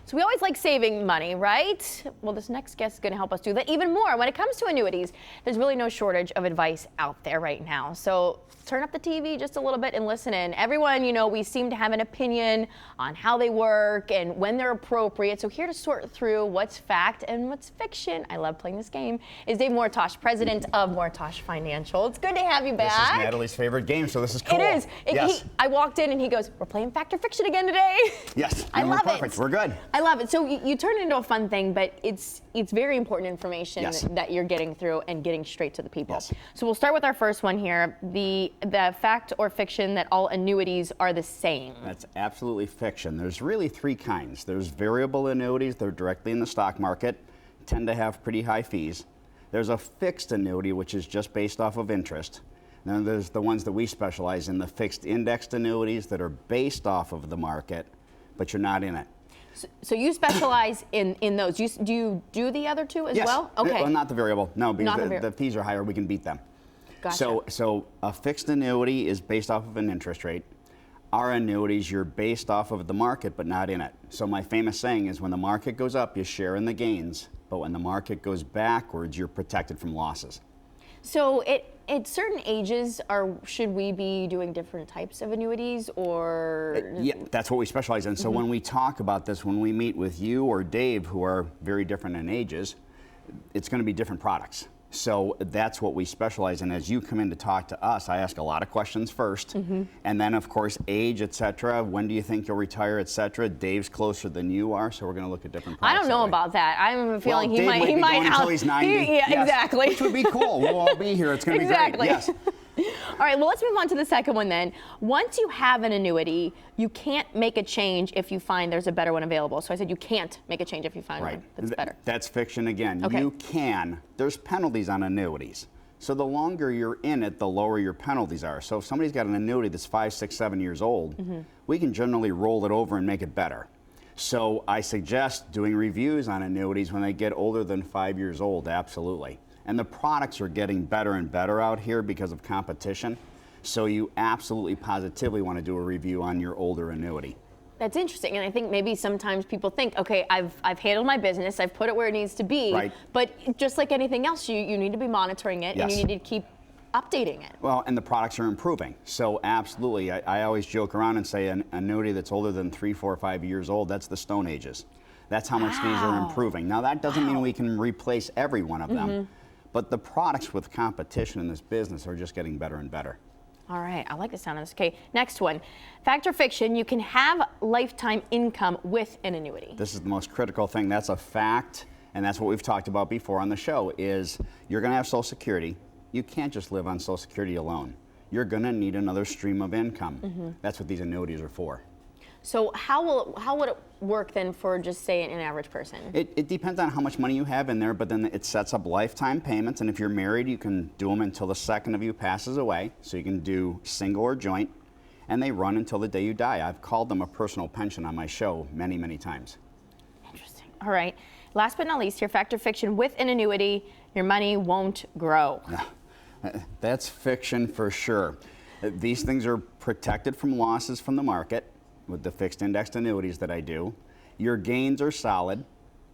So we always like saving money, right? Well, this next guest is going to help us do that even more. When it comes to annuities, there's really no shortage of advice out there right now. So turn up the TV just a little bit and listen in. Everyone, you know, we seem to have an opinion on how they work and when they're appropriate. So here to sort through what's fact and what's fiction, I love playing this game, is Dave Mortach, president of Mortach Financial. It's good to have you back. This is Natalie's favorite game, so this is cool. It is. Yes. I walked in and he goes, "We're playing fact or fiction again today." Yes. I love perfect. it. We're good. I love it. So you turn it into a fun thing, but it's very important information that you're getting through and getting straight to the people. Yes. So we'll start with our first one here. The fact or fiction that all annuities are the same. That's absolutely fiction. There's really three kinds. There's variable annuities. They're directly in the stock market, tend to have pretty high fees. There's a fixed annuity, which is just based off of interest. Then there's the ones that we specialize in, the fixed indexed annuities that are based off of the market, but you're not in it. So you specialize in those. Do you do the other two as well? Okay. Well, not the variable. No, because the the fees are higher. We can beat them. Gotcha. So a fixed annuity is based off of an interest rate. Our annuities, you're based off of the market, but not in it. So my famous saying is, when the market goes up, you share in the gains, but when the market goes backwards, you're protected from losses. So at certain ages, should we be doing different types of annuities, or? Yeah, that's what we specialize in. So when we talk about this, when we meet with you or Dave, who are very different in ages, it's going to be different products. So that's what we specialize in. As you come in to talk to us, I ask a lot of questions first, and then of course age, etc. When do you think you'll retire, etc. Dave's closer than you are, so we're going to look at different products. I don't know about that. I'm feeling he might be going until he's 90. Yeah, yes, exactly. Which would be cool. We'll all be here. It's going to be great. Yes. All right, well, let's move on to the second one then. Once you have an annuity, you can't make a change if you find there's a better one available. So I said you can't make a change if you find one that's better. That's fiction again. Okay. You can. There's penalties on annuities. So the longer you're in it, the lower your penalties are. So if somebody's got an annuity that's 5, 6, 7 years old, we can generally roll it over and make it better. So I suggest doing reviews on annuities when they get older than 5 years old, absolutely. And the products are getting better and better out here because of competition. So you absolutely positively want to do a review on your older annuity. That's interesting, and I think maybe sometimes people think, okay, I've handled my business, I've put it where it needs to be, right. But just like anything else, you need to be monitoring it, and you need to keep updating it. Well, and the products are improving. So absolutely, I always joke around and say an annuity that's older than 3, 4, 5 years old, that's the Stone Ages. That's how much these are improving. Now that doesn't mean we can replace every one of them. But the products with competition in this business are just getting better and better. All right, I like the sound of this. Okay, next one. Fact or fiction, you can have lifetime income with an annuity. This is the most critical thing. That's a fact, and that's what we've talked about before on the show, is you're going to have Social Security. You can't just live on Social Security alone. You're going to need another stream of income. That's what these annuities are for. So how would it work then for just, say, an average person? It depends on how much money you have in there, but then it sets up lifetime payments, and if you're married, you can do them until the second of you passes away. So you can do single or joint, and they run until the day you die. I've called them a personal pension on my show many, many times. Interesting. All right. Last but not least, your fact or fiction, with an annuity, your money won't grow. That's fiction for sure. These things are protected from losses from the market with the fixed indexed annuities that I do. Your gains are solid.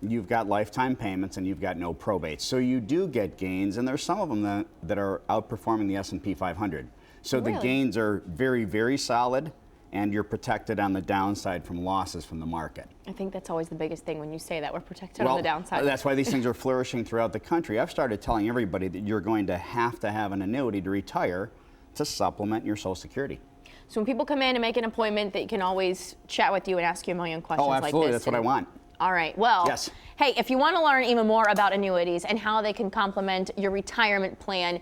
You've got lifetime payments and you've got no probate. So you do get gains, and there's some of them that are outperforming the S&P 500. So the gains are very, very solid, and you're protected on the downside from losses from the market. I think that's always the biggest thing when you say that we're protected on the downside. That's why these things are flourishing throughout the country. I've started telling everybody that you're going to have an annuity to retire to supplement your Social Security. So when people come in and make an appointment, they can always chat with you and ask you a million questions like this. Oh, absolutely. That's what I want. All right. Well, yes. Hey, if you want to learn even more about annuities and how they can complement your retirement plan,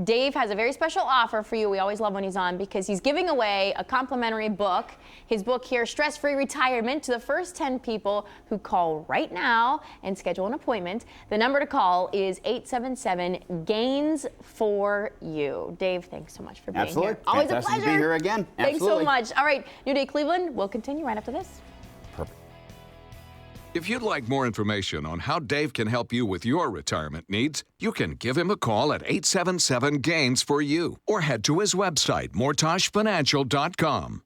Dave has a very special offer for you. We always love when he's on because he's giving away a complimentary book. His book here, Stress-Free Retirement, to the first 10 people who call right now and schedule an appointment. The number to call is 877-GAINS-4U. Dave, thanks so much for being here. Always a pleasure. Fantastic to be here again. Thanks so much. All right, New Day Cleveland, we'll continue right after this. Perfect. If you'd like more information on how Dave can help you with your retirement needs, you can give him a call at 877-GAINS-4U or head to his website, mortachfinancial.com.